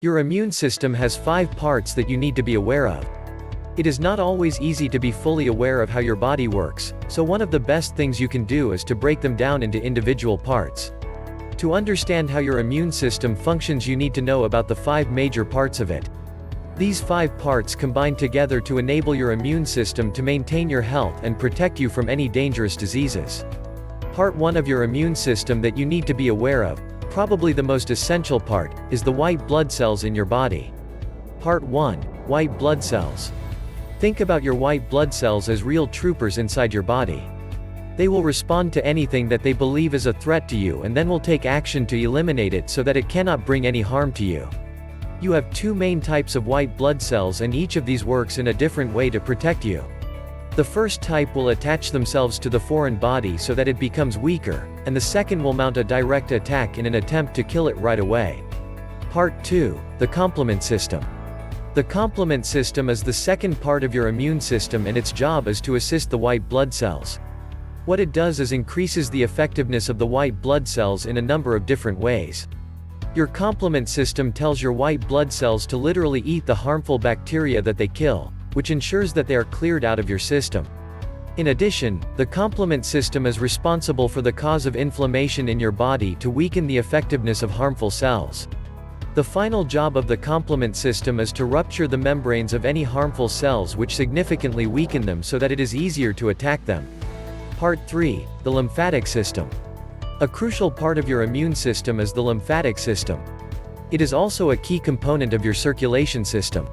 Your immune system has 5 parts that you need to be aware of. It is not always easy to be fully aware of how your body works, so one of the best things you can do is to break them down into individual parts. To understand how your immune system functions, you need to know about the 5 major parts of it. These 5 parts combine together to enable your immune system to maintain your health and protect you from any dangerous diseases. Part 1 of your immune system that you need to be aware of, probably the most essential part, is the white blood cells in your body. Part 1. White blood cells. Think about your white blood cells as real troopers inside your body. They will respond to anything that they believe is a threat to you and then will take action to eliminate it so that it cannot bring any harm to you. You have 2 main types of white blood cells, and each of these works in a different way to protect you. The first type will attach themselves to the foreign body so that it becomes weaker, and the second will mount a direct attack in an attempt to kill it right away. Part 2. The complement system. The complement system is the second part of your immune system, and its job is to assist the white blood cells. What it does is increases the effectiveness of the white blood cells in a number of different ways. Your complement system tells your white blood cells to literally eat the harmful bacteria that they kill, which ensures that they are cleared out of your system. In addition, the complement system is responsible for the cause of inflammation in your body to weaken the effectiveness of harmful cells. The final job of the complement system is to rupture the membranes of any harmful cells, which significantly weaken them so that it is easier to attack them. Part 3. The lymphatic system. A crucial part of your immune system is the lymphatic system. It is also a key component of your circulation system.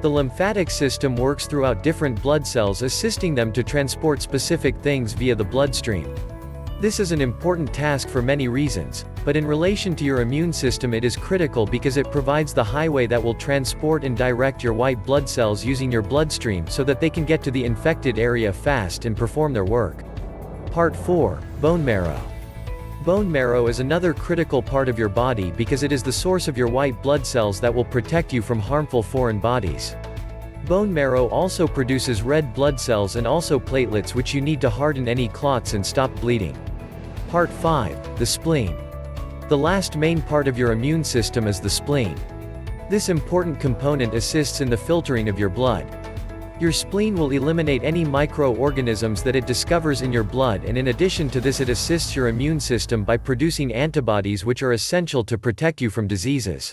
The lymphatic system works throughout different blood cells, assisting them to transport specific things via the bloodstream. This is an important task for many reasons, but in relation to your immune system it is critical because it provides the highway that will transport and direct your white blood cells using your bloodstream so that they can get to the infected area fast and perform their work. Part 4. Bone marrow. Bone marrow is another critical part of your body because it is the source of your white blood cells that will protect you from harmful foreign bodies. Bone marrow also produces red blood cells and also platelets, which you need to harden any clots and stop bleeding. Part 5. The spleen. The last main part of your immune system is the spleen. This important component assists in the filtering of your blood. Your spleen will eliminate any microorganisms that it discovers in your blood, and in addition to this it assists your immune system by producing antibodies which are essential to protect you from diseases.